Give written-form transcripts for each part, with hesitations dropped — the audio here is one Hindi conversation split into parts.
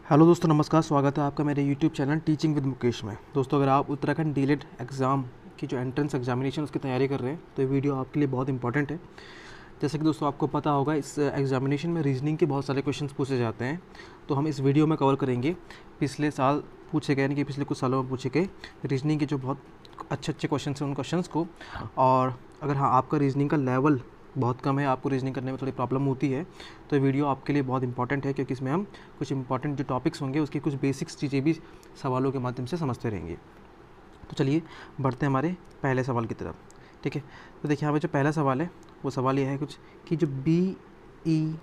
हेलो दोस्तों, नमस्कार। स्वागत है आपका मेरे YouTube channel teaching with Mukesh में। दोस्तों, अगर आप उत्तराखंड डीएलएड एग्ज़ाम की जो एंट्रेंस एग्जामिनेशन उसकी तैयारी कर रहे हैं तो ये वीडियो आपके लिए बहुत इंपॉर्टेंट है। जैसे कि दोस्तों आपको पता होगा, इस एग्जामिनेशन में रीजनिंग के बहुत सारे क्वेश्चंस पूछे जाते हैं, तो हम इस वीडियो में कवर करेंगे पिछले साल पूछे गए, यानी कि पिछले कुछ सालों में पूछे गए रीजनिंग के जो बहुत अच्छे क्वेश्चन हैं उन क्वेश्चंस को। और अगर हाँ आपका रीजनिंग का लेवल बहुत कम है, आपको रीजनिंग करने में थोड़ी प्रॉब्लम होती है, तो वीडियो आपके लिए बहुत इंपॉर्टेंट है, क्योंकि इसमें हम कुछ इंपॉर्टेंट जो टॉपिक्स होंगे उसकी कुछ बेसिक्स चीज़ें भी सवालों के माध्यम से समझते रहेंगे। तो चलिए बढ़ते हैं हमारे पहले सवाल की तरफ। ठीक है, तो देखिए यहाँ पे जो पहला सवाल है वो सवाल यह है कुछ कि जो BEG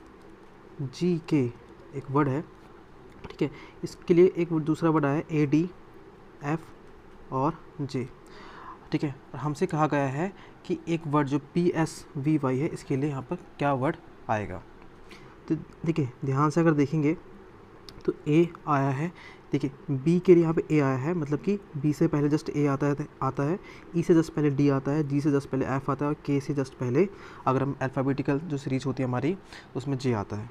एक वर्ड है, ठीक है, इसके लिए एक दूसरा वर्ड आया है AD, F और J। ठीक है, और हमसे कहा गया है कि एक वर्ड जो PSVY है इसके लिए यहाँ पर क्या वर्ड आएगा। तो देखिए ध्यान से अगर देखेंगे तो A आया है। देखिए B के लिए यहाँ पे A आया है, मतलब कि B से पहले जस्ट A आता है, E से जस्ट पहले D आता है, G से जस्ट पहले F आता है और K से जस्ट पहले, अगर हम अल्फ़ाबेटिकल जो सीरीज होती है हमारी उसमें J आता है।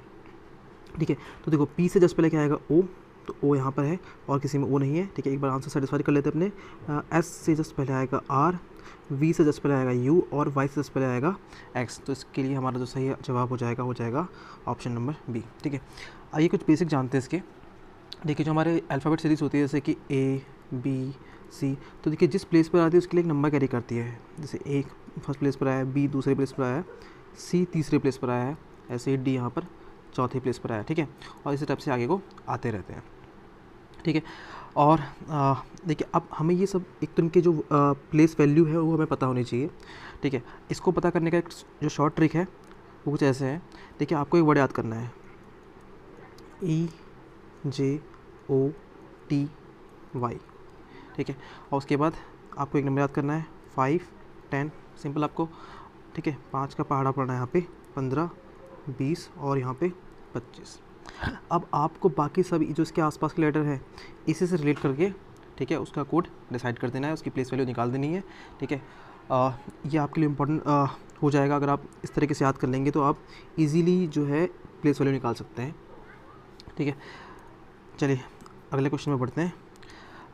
ठीक है, तो देखो P से जस्ट पहले क्या आएगा O, तो O यहाँ पर है और किसी में O नहीं है। ठीक है, एक बार आंसर सेटिस्फाई कर लेते हैं अपने। S से जस्ट पहले आएगा R, V से जस्ट पहले आएगा U और Y से जस्ट पहले आएगा X। तो इसके लिए हमारा जो सही जवाब हो जाएगा ऑप्शन नंबर B। ठीक है, आइए कुछ बेसिक जानते हैं इसके। देखिए जो हमारे अल्फ़ाबेट सीरीज होती है जैसे कि A, B, C, तो देखिए जिस प्लेस पर आती है उसके लिए एक नंबर कैरी करती है। जैसे A फर्स्ट प्लेस पर आया है, B दूसरे प्लेस पर आया है, C तीसरे प्लेस पर आया है, ऐसे ही D यहाँ पर चौथे प्लेस पर आया। ठीक है, और इसी टाइप से आगे को आते रहते हैं। ठीक है, और देखिए अब हमें ये सब एक तो इनके जो प्लेस वैल्यू है वो हमें पता होनी चाहिए। ठीक है, इसको पता करने का एक जो शॉर्ट ट्रिक है वो कुछ ऐसे है। देखिए आपको एक वर्ड याद करना है, EJOTY। ठीक है, और उसके बाद आपको एक नंबर याद करना है 5, 10, सिंपल आपको। ठीक है, 5 का पहाड़ा पड़ना है यहाँ पे, 15, 20 और यहाँ पे 25। अब आपको बाकी सभी जो इसके आसपास के लेटर हैं इसी से रिलेट करके, ठीक है, उसका कोड डिसाइड कर देना है, उसकी प्लेस वैल्यू निकाल देनी है। ठीक है, ये आपके लिए इम्पोर्टेंट हो जाएगा। अगर आप इस तरीके से याद कर लेंगे तो आप इजीली जो है प्लेस वैल्यू निकाल सकते हैं। ठीक है, चलिए अगले क्वेश्चन में बढ़ते हैं।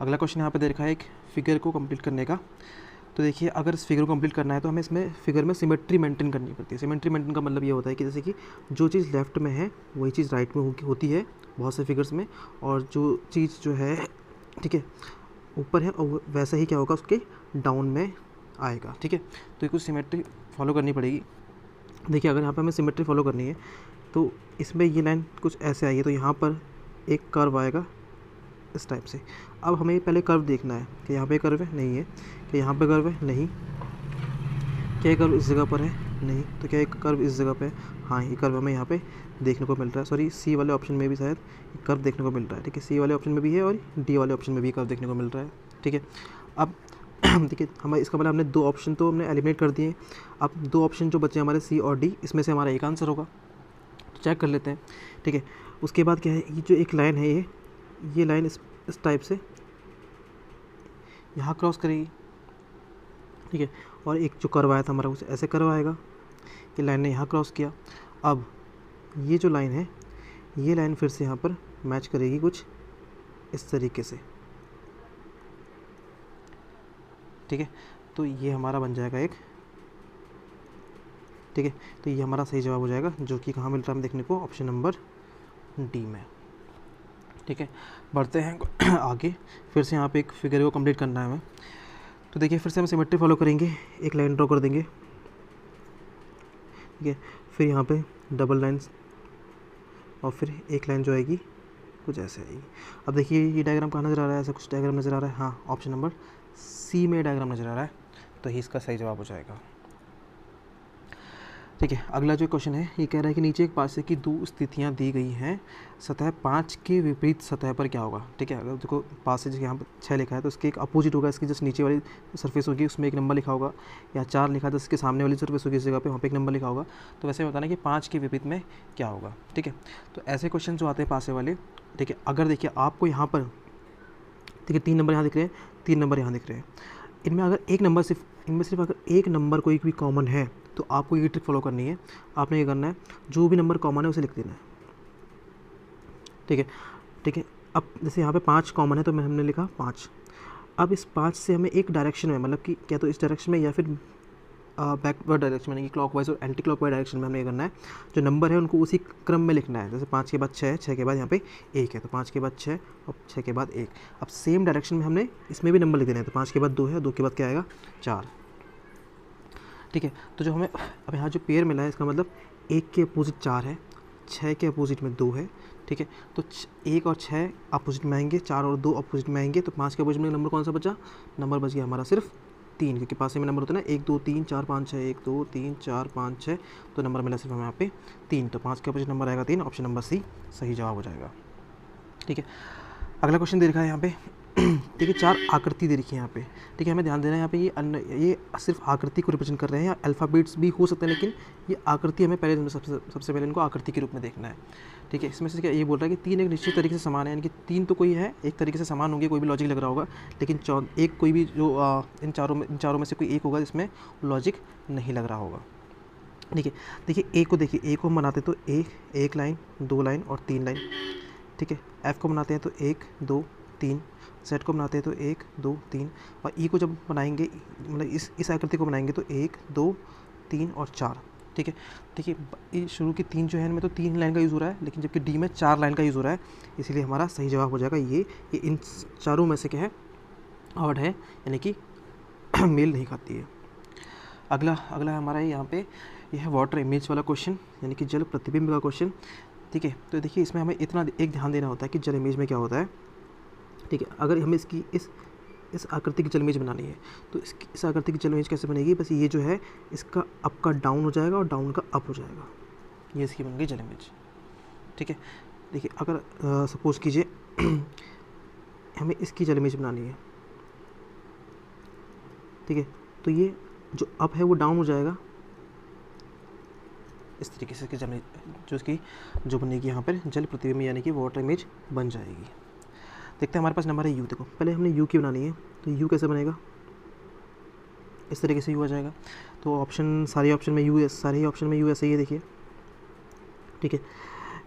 अगला क्वेश्चन यहाँ पे दे रखा है एक फिगर को कंप्लीट करने का। तो देखिए अगर इस फिगर को कंप्लीट करना है तो हमें इसमें फिगर में सिमेट्री मेंटेन करनी पड़ती है। सिमेट्री मेंटेन का मतलब ये होता है कि जैसे कि जो चीज़ लेफ्ट में है वही चीज़ राइट में होती है बहुत से फिगर्स में, और जो चीज़ जो है, ठीक है, ऊपर है और वैसा ही क्या होगा उसके डाउन में आएगा। ठीक है, तो ये कुछ सिमेट्री फॉलो करनी पड़ेगी। देखिए अगर यहाँ पर हमें सिमेट्री फॉलो करनी है तो इसमें ये लाइन कुछ ऐसे आई है, तो यहाँ पर एक कर्व आएगा इस टाइप से। अब हमें पहले कर्व देखना है कि यहाँ पे कर्व है, नहीं है, कि यहाँ पे कर्व है, नहीं, क्या कर्व इस जगह पर है, नहीं, तो क्या एक कर्व इस जगह पे है, हाँ ये कर्व हमें यहाँ पे देखने को मिल रहा है। सॉरी, सी वाले ऑप्शन में भी शायद कर्व देखने को मिल रहा है। ठीक है, सी वाले ऑप्शन में भी है और डी वाले ऑप्शन में भी कर्व देखने को मिल रहा है। ठीक है, अब देखिए हमारे इसका मतलब हमने दो ऑप्शन तो हमने एलिमिनेट कर दिए। अब दो ऑप्शन जो बचे हमारे सी और डी, इसमें से हमारा एक आंसर होगा, तो चेक कर लेते हैं। ठीक है, उसके बाद क्या है, ये जो एक लाइन है ये लाइन इस टाइप से यहाँ क्रॉस करेगी। ठीक है, और एक जो कर्व आया था हमारा उसे ऐसे कर्व आएगा, ये लाइन ने यहाँ क्रॉस किया। अब ये जो लाइन है ये लाइन फिर से यहाँ पर मैच करेगी कुछ इस तरीके से। ठीक है, तो ये हमारा बन जाएगा एक। ठीक है, तो ये हमारा सही जवाब हो जाएगा, जो कि कहाँ मिल रहा है हम देखने को, ऑप्शन नंबर डी में। ठीक है, बढ़ते हैं आगे। फिर से यहाँ पे एक फिगर को कंप्लीट करना है हमें। तो देखिए फिर से हम सिमेट्री फॉलो करेंगे, एक लाइन ड्रॉ कर देंगे। ठीक है, फिर यहाँ पे डबल लाइन्स और फिर एक लाइन जो आएगी कुछ ऐसे आएगी। अब देखिए ये डायग्राम कहाँ नज़र आ रहा है, ऐसा कुछ डायग्राम नज़र आ रहा है। हाँ, ऑप्शन नंबर सी में डायग्राम नज़र आ रहा है, तो ही इसका सही जवाब हो जाएगा। ठीक है, अगला जो क्वेश्चन है ये कह रहा है कि नीचे एक पासे की दो स्थितियां दी गई हैं, सतह 5 के विपरीत सतह पर क्या होगा। ठीक है, अगर देखो पासे यहाँ पर 6 लिखा है तो इसके एक अपोजिट होगा, इसकी जस्ट नीचे वाली सरफेस होगी उसमें एक नंबर लिखा होगा, या 4 लिखा है तो इसके सामने वाली सरफेस होगी इस जगह पे, वहाँ पे एक नंबर लिखा होगा। तो वैसे बताना कि 5 के विपरीत में क्या होगा। ठीक है, तो ऐसे क्वेश्चन जो आते हैं पासे वाले, ठीक है, अगर देखिए आपको यहाँ पर देखिए 3 नंबर यहाँ दिख रहे हैं, 3 नंबर यहाँ दिख रहे हैं, इनमें अगर एक नंबर इनमें सिर्फ अगर एक नंबर कोई भी कॉमन है तो आपको ये ट्रिक फॉलो करनी है। आपने ये करना है, जो भी नंबर कॉमन है उसे लिख देना है। ठीक है, ठीक है। अब जैसे यहाँ पे 5 कॉमन है तो मैं हमने लिखा 5। अब इस 5 से हमें एक डायरेक्शन में, मतलब कि क्या तो इस डायरेक्शन में या फिर बैकवर्ड डायरेक्शन में, क्लॉकवाइज और एंटी क्लॉकवाइज डायरेक्शन में हमें ये करना है। जो नंबर है उनको उसी क्रम में लिखना है। जैसे 5 के बाद 6 है, 6 के बाद यहाँ पे 1 है, तो 5 के बाद 6 और 6 के बाद 1। अब सेम डायरेक्शन में हमने इसमें भी नंबर लिख देना है। तो 5 के बाद 2 है, 2 के बाद क्या आएगा 4। ठीक है। तो जो हमें अब यहाँ जो पेयर मिला है इसका मतलब 1 के अपोजिट 4 है, 6 के अपोजिट में 2 है। ठीक है। तो 1 और 6 अपोजिट में आएंगे, 4 और 2 अपोजिट में आएंगे। तो 5 के अपोजिट में नंबर कौन सा बचा? नंबर बच गया हमारा सिर्फ 3, क्योंकि पास में नंबर होता है ना 1 2 3 4 5 6, 1 2 3 4 5 6, तो नंबर मिला सिर्फ हमें यहाँ पे 3। तो 5 के अपोजिट नंबर आएगा 3, ऑप्शन नंबर सी सही जवाब हो जाएगा। ठीक है। अगला क्वेश्चन दे रखा है यहाँ पे। ठीक है, 4 आकृति दे रखी है यहाँ पे। ठीक है, हमें ध्यान देना है यहाँ पे ये सिर्फ आकृति को रिप्रेजेंट कर रहे हैं, या अल्फ़ाबेट्स भी हो सकते हैं, लेकिन ये आकृति हमें पहले सबसे पहले इनको आकृति के रूप में देखना है। ठीक है। इसमें से क्या ये बोल रहा है कि 3 एक निश्चित तरीके से समान है, यानी कि 3 तो कोई है एक तरीके से समान होंगे, कोई भी लॉजिक लग रहा होगा, लेकिन एक कोई भी जो इन चारों में से कोई एक होगा जिसमें लॉजिक नहीं लग रहा होगा। ठीक है। देखिए ए को, देखिए ए को हम बनाते तो एक लाइन, 2 लाइन और 3 लाइन। ठीक है। एफ़ को बनाते हैं तो 1 2 3, सेट को बनाते हैं तो 1 2 3, और ई को जब बनाएंगे, मतलब इस आकृति को बनाएंगे तो 1 2 3 और 4। ठीक है। देखिए शुरू की 3 जो है इनमें तो 3 लाइन का यूज़ हो रहा है, लेकिन जबकि डी में 4 लाइन का यूज़ हो रहा है, इसीलिए हमारा सही जवाब हो जाएगा ये इन चारों में से क्या है, ऑड है, यानी कि मेल नहीं खाती है। अगला हमारा यहाँ पे यह है वाटर इमेज वाला क्वेश्चन, यानी कि जल प्रतिबिंब का क्वेश्चन। ठीक है। तो देखिए इसमें हमें इतना एक ध्यान देना होता है कि जल इमेज में क्या होता है। ठीक है। अगर हमें इसकी इस आकृति की जल इमेज बनानी है तो इस आकृति की जल इमेज कैसे बनेगी? बस ये जो है इसका अप का डाउन हो जाएगा और डाउन का अप हो जाएगा, ये इसकी बन गई जल इमेज। ठीक है। देखिए अगर सपोज कीजिए हमें इसकी जल इमेज बनानी है, ठीक है, तो ये जो अप है वो डाउन हो जाएगा, इस तरीके से इसकी जो बनेगी यहाँ पर जल प्रतिबिंब, यानी कि वाटर इमेज बन जाएगी। देखते हैं हमारे पास नंबर है यू। देखो पहले हमने यू की बनानी है, तो यू कैसे बनेगा? इस तरीके से यू आ जाएगा। तो सारे ऑप्शन में यू ऐसे ही है, देखिए। ठीक है।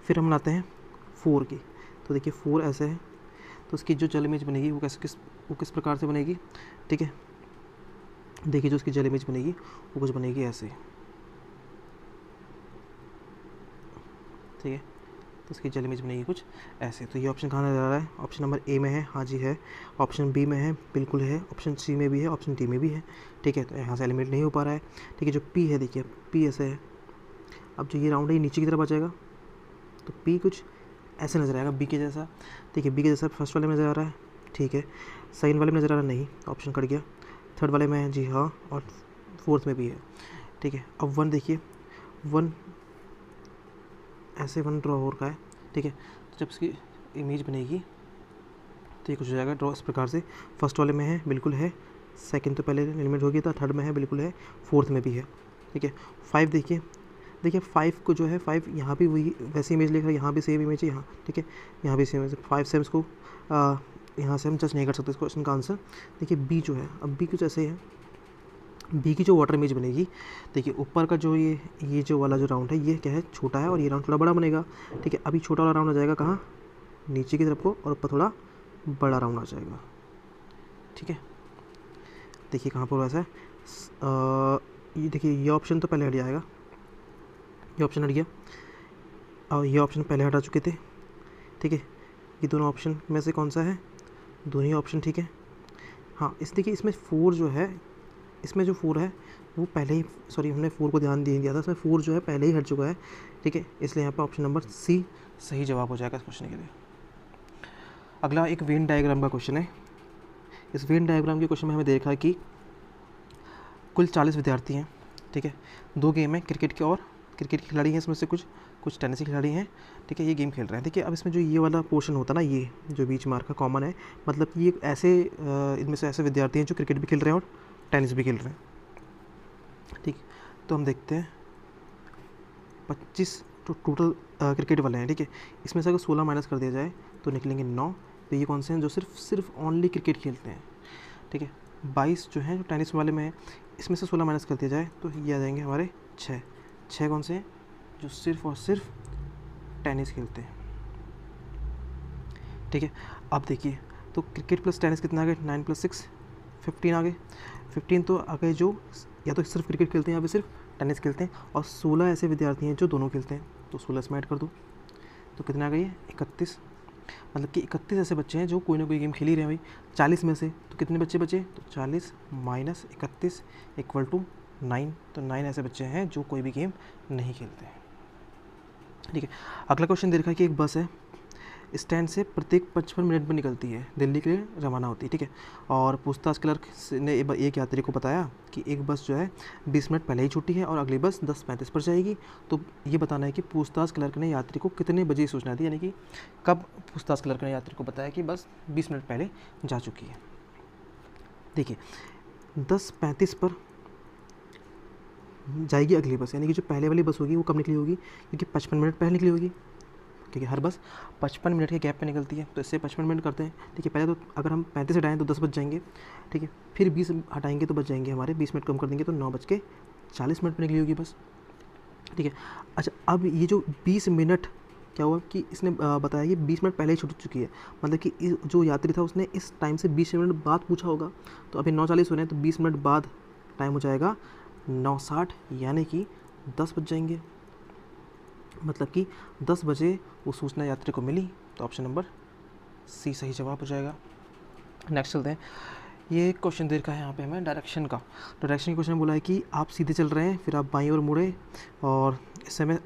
फिर हम लाते हैं 4 की, तो देखिए 4 ऐसे है, तो उसकी जो जल इमेज बनेगी वो किस प्रकार से बनेगी? ठीक है। देखिए जो उसकी जल इमेज बनेगी वो कुछ बनेगी ऐसे। ठीक है। तो उसकी जल इमेज बनेगी कुछ ऐसे। तो ये ऑप्शन कहाँ नजर आ रहा है? ऑप्शन नंबर ए में है, हाँ जी है। ऑप्शन बी में है, बिल्कुल है। ऑप्शन सी में भी है, ऑप्शन डी में भी है। ठीक है। तो यहाँ से एलिमिनेट नहीं हो पा रहा है। ठीक है। जो पी है, देखिए पी ऐसे है। अब जो ये राउंड है ये नीचे की तरफ आ जाएगा, तो पी कुछ ऐसे नज़र आएगा बी के जैसा। ठीक है। बी के जैसा फर्स्ट वाले में नज़र आ रहा है। ठीक है। सेकंड वाले में नज़र आ रहा नहीं, ऑप्शन कट गया। थर्ड वाले में है, जी हाँ, और फोर्थ में भी है। ठीक है। अब 1 देखिए, 1 ऐसे 1 ड्रॉ हो रखा है। ठीक है। तो जब इसकी इमेज बनेगी तो ये कुछ हो जाएगा ड्रॉ इस प्रकार से। फर्स्ट वाले में है, बिल्कुल है। सेकंड तो पहले एलिमेंट हो गया था, थर्ड में है, बिल्कुल है। फोर्थ में भी है। ठीक है। 5 देखिए 5 को जो है 5 यहाँ भी वही वैसी इमेज लेकर, यहाँ भी सेम इमेज है यहाँ। ठीक है। यहाँ भी सेम इमेज 5 से इसको यहाँ से हम जस्ट नहीं कर सकते इस क्वेश्चन का आंसर। देखिए बी जो है, अब बी कुछ ऐसे है। बी की जो वाटर इमेज बनेगी, देखिए ऊपर का जो ये जो वाला जो राउंड है ये क्या है, छोटा है, और ये राउंड थोड़ा बड़ा बनेगा। ठीक है। अभी छोटा वाला राउंड आ जाएगा कहाँ? नीचे की तरफ को, और ऊपर थोड़ा बड़ा राउंड आ जाएगा। ठीक है। देखिए कहाँ पर वैसा है, ये देखिए ये ऑप्शन तो पहले हट जाएगा, ये ऑप्शन हट गया, और ये ऑप्शन पहले हटा चुके थे। ठीक है। ये दोनों ऑप्शन में से कौन सा है? दोनों ही ऑप्शन ठीक है। हाँ, देखिए इसमें 4 जो है, इसमें जो 4 है वो पहले ही, सॉरी हमने 4 को ध्यान नहीं दिया था, इसमें 4 जो है पहले ही हट चुका है। ठीक है। इसलिए यहाँ पे ऑप्शन नंबर सी सही जवाब हो जाएगा इस क्वेश्चन के लिए। अगला एक वेन डायग्राम का क्वेश्चन है। इस वेन डायग्राम के क्वेश्चन में हमें देखा है कि कुल 40 विद्यार्थी हैं। ठीक है। 2 गेम है, क्रिकेट के खिलाड़ी हैं, इसमें से कुछ टेनिस के खिलाड़ी हैं। ठीक है। ये गेम खेल रहे हैं। देखिए अब इसमें जो ये वाला पोर्शन होता है ना, ये जो बीच मार्क का कॉमन है, मतलब कि ये ऐसे इनमें से ऐसे विद्यार्थी हैं जो क्रिकेट भी खेल रहे हैं और टेनिस भी खेल रहे हैं। ठीक। तो हम देखते हैं 25 तो टोटल क्रिकेट वाले हैं। ठीक है। इसमें से अगर 16 माइनस कर दिया जाए तो निकलेंगे 9। तो ये कौन से हैं? जो सिर्फ ओनली क्रिकेट खेलते हैं। ठीक है। 22 जो हैं जो टेनिस वाले में है, इसमें से 16 माइनस कर दिया जाए तो ये आ जाएंगे हमारे 6 कौन से हैं? जो सिर्फ और सिर्फ टेनिस खेलते हैं। ठीक है, अब देखिए तो क्रिकेट प्लस टेनिस कितना आ गया, 9 + 6 15 आ गए। 15 तो आ गए जो या तो सिर्फ क्रिकेट खेलते हैं या फिर सिर्फ टेनिस खेलते हैं, और 16 ऐसे विद्यार्थी हैं जो दोनों खेलते हैं, तो 16 इसमें ऐड कर दो तो कितना आ गई है, 31। मतलब कि 31 ऐसे बच्चे हैं जो कोई ना कोई गेम खेल ही रहे हैं भाई 40 में से, तो कितने बच्चे बचे, तो 40 - 31 = 9। तो 9 ऐसे बच्चे हैं जो कोई भी गेम नहीं खेलते हैं। ठीक है, अगला क्वेश्चन दे रखा है कि एक बस है, स्टैंड से प्रत्येक 55 मिनट में निकलती है, दिल्ली के लिए रवाना होती है। ठीक है, और पूछताछ क्लर्क ने एक यात्री को बताया कि एक बस जो है 20 मिनट पहले ही छूटी है और अगली बस 10:35 पर जाएगी। तो ये बताना है कि पूछताछ क्लर्क ने यात्री को कितने बजे सूचना दी, यानी कि कब पूछताछ क्लर्क ने यात्री को बताया कि बस 20 मिनट पहले जा चुकी है। देखिए 10:35 पर जाएगी अगली बस, यानी कि जो पहले वाली बस होगी वो कब निकली होगी, क्योंकि 55 मिनट पहले निकली होगी, क्योंकि हर बस 55 मिनट के गैप पे निकलती है, तो इससे 55 मिनट करते हैं। ठीक है, पहले तो अगर हम 35 हटाएँ तो 10 बज जाएंगे। ठीक है, फिर 20 हटाएंगे तो बच जाएंगे हमारे, 20 मिनट कम कर देंगे तो 9:40 पर निकली होगी बस। ठीक है, अच्छा अब ये जो 20 मिनट क्या हुआ कि इसने बताया कि 20 मिनट पहले ही छूट चुकी है, मतलब कि जो यात्री था उसने इस टाइम से 20 मिनट बाद पूछा होगा, तो अभी 9:40 हो रहे हैं तो 20 मिनट बाद टाइम हो जाएगा 9:60, यानी कि 10 बज जाएंगे। मतलब कि 10 बजे वो सूचना यात्री को मिली, तो ऑप्शन नंबर सी सही जवाब हो जाएगा। नेक्स्ट चलते हैं, ये क्वेश्चन दे रखा है यहाँ पे हमें डायरेक्शन का। डायरेक्शन का क्वेश्चन बोला है कि आप सीधे चल रहे हैं, फिर आप बाईं ओर मुड़े और इस समय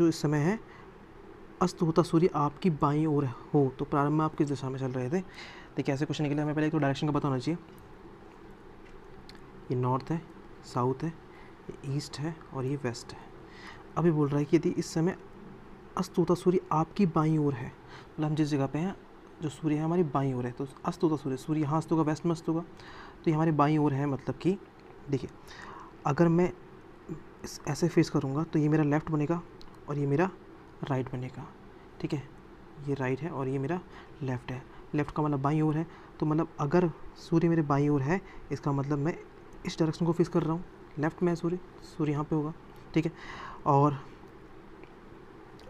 इस समय है अस्त होता सूर्य आपकी बाईं ओर हो, तो प्रारंभ में आप किस दिशा में चल रहे थे। देखिए ऐसे क्वेश्चन के लिए हमें पहले तो डायरेक्शन का पता होना चाहिए। ये नॉर्थ है, साउथ है, ये ईस्ट है और ये वेस्ट है। अभी बोल रहा है कि यदि इस समय अस्त होता सूर्य आपकी बाईं ओर है, मतलब हम जिस जगह पे हैं जो सूर्य है हमारी बाईं ओर है, तो अस्त होता सूर्य यहाँ अस्त होगा, वेस्ट में अस्त होगा, तो ये हमारी बाईं ओर है। मतलब कि देखिए अगर मैं ऐसे फेस करूँगा तो ये मेरा लेफ़्ट बनेगा और ये मेरा राइट बनेगा। ठीक है, ये राइट है और ये मेरा लेफ़्ट है। लेफ़्ट का मतलब बाईं ओर है, तो मतलब अगर सूर्य मेरे बाईं ओर है इसका मतलब मैं इस डायरेक्शन को फेस कर रहा हूँ, लेफ़्ट में है सूर्य यहाँ पे होगा। ठीक है, और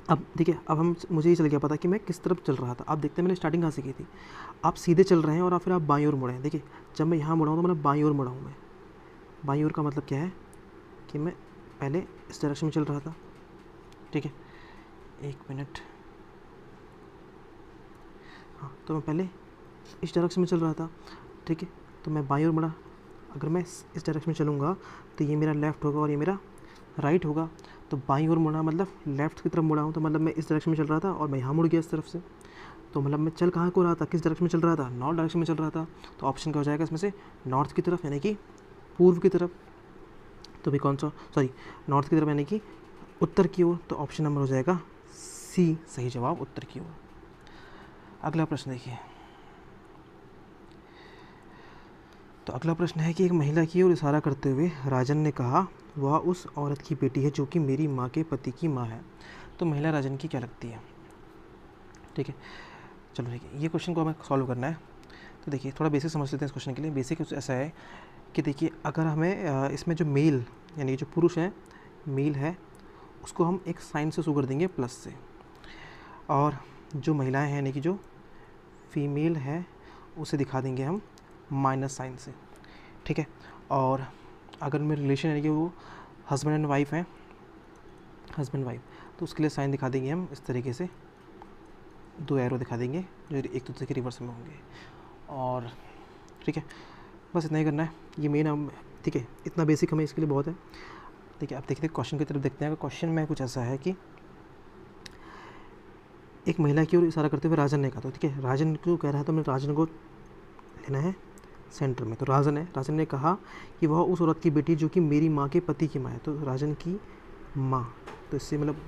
अब देखिए अब मुझे ये चल गया पता कि मैं किस तरफ चल रहा था। आप देखते हैं मैंने स्टार्टिंग कहाँ से की थी, आप सीधे चल रहे हैं और फिर आप बाईं ओर मुड़े हैं। देखिए जब मैं यहाँ मुड़ा हूँ तो मतलब बाईं ओर मुड़ा हूँ मैं। बाईं ओर का मतलब क्या है कि मैं पहले इस डायरेक्शन में चल रहा था। ठीक है, 1 मिनट, हाँ तो मैं पहले इस डायरेक्शन में चल रहा था। ठीक है, तो मैं बाईं ओर मुड़ा, अगर मैं इस डायरेक्शन में चलूँगा तो ये मेरा लेफ़्ट होगा और ये मेरा राइट होगा। तो बाईं ओर मुड़ा मतलब लेफ़्ट की तरफ मुड़ा हूँ, तो मतलब मैं इस डायरेक्शन में चल रहा था और मैं यहाँ मुड़ गया इस तरफ से, तो मतलब मैं चल कहाँ को रहा था, किस डायरेक्शन में चल रहा था, नॉर्थ डायरेक्शन में चल रहा था। तो ऑप्शन क्या हो जाएगा इसमें से, नॉर्थ की तरफ, यानी कि पूर्व की तरफ। तो भी कौन सा, सॉरी नॉर्थ की तरफ यानी कि उत्तर की ओर, तो ऑप्शन नंबर हो जाएगा सी सही जवाब, उत्तर की ओर। अगला प्रश्न देखिए, तो अगला प्रश्न है कि एक महिला की ओर इशारा करते हुए राजन ने कहा वह उस औरत की बेटी है जो कि मेरी माँ के पति की माँ है। तो महिला राजन की क्या लगती है। ठीक है, चलो ठीक है, ये क्वेश्चन को हमें सॉल्व करना है। तो देखिए थोड़ा बेसिक समझ लेते हैं इस क्वेश्चन के लिए। बेसिक ऐसा है कि देखिए अगर हमें इसमें जो मेल यानी कि जो पुरुष है, मेल है, उसको हम एक साइन से शो कर देंगे प्लस से, और जो महिलाएं हैं यानी कि जो फीमेल है उसे दिखा देंगे हम माइनस साइन से। ठीक है, और अगर मेरे रिलेशन यानी कि वो हस्बैंड एंड वाइफ हैं, हस्बैंड वाइफ, तो उसके लिए साइन दिखा देंगे हम इस तरीके से, 2 एरो दिखा देंगे जो एक दूसरे के रिवर्स में होंगे। और ठीक है, बस इतना ही करना है, ये मेन हम, ठीक है इतना बेसिक हमें इसके लिए बहुत है। देखिए अब देखते क्वेश्चन की तरफ देखते हैं। क्वेश्चन में कुछ ऐसा है कि एक महिला की ओर इशारा करते हुए राजन ने कहा, तो ठीक है राजन क्यों कह रहा है, तो मैं राजन को लेना है सेंटर में। तो राजन है, राजन ने कहा कि वह उस औरत की बेटी जो कि मेरी माँ के पति की माँ है, तो राजन की माँ, तो इससे मतलब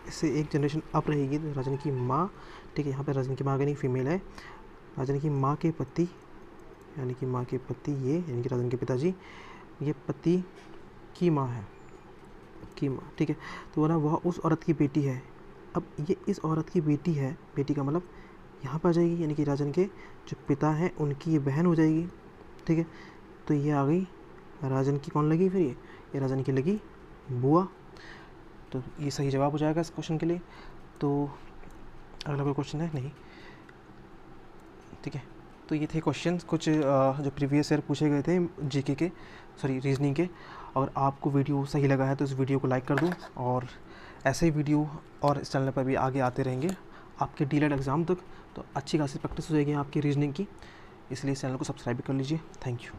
इससे एक जनरेशन अप रहेगी, तो राजन की माँ। ठीक है, यहाँ पे राजन की माँ यानी फीमेल है, राजन की माँ के पति यानी कि माँ के पति ये यानी कि राजन के पिताजी, ये पति की माँ है, की माँ। ठीक है, तो वो ना वह उस औरत की बेटी है। अब ये इस औरत की बेटी है, बेटी का मतलब यहाँ पर आ जाएगी, यानी कि राजन के जो पिता हैं उनकी ये बहन हो जाएगी। ठीक है, तो ये आ गई राजन की, कौन लगी फिर ये राजन की लगी बुआ। तो ये सही जवाब हो जाएगा इस क्वेश्चन के लिए। तो अगला कोई क्वेश्चन है नहीं, ठीक है, तो ये थे क्वेश्चन कुछ जो प्रीवियस ईयर पूछे गए थे जीके के, सॉरी रीजनिंग के। अगर आपको वीडियो सही लगा है तो इस वीडियो को लाइक कर दो, और ऐसे ही वीडियो और इस चैनल पर भी आगे आते रहेंगे आपके डीलेड एग्ज़ाम तक। तो अच्छी खासी प्रैक्टिस हो जाएगी आपकी रीजनिंग की, इसलिए इस चैनल को सब्सक्राइब कर लीजिए। Thank you.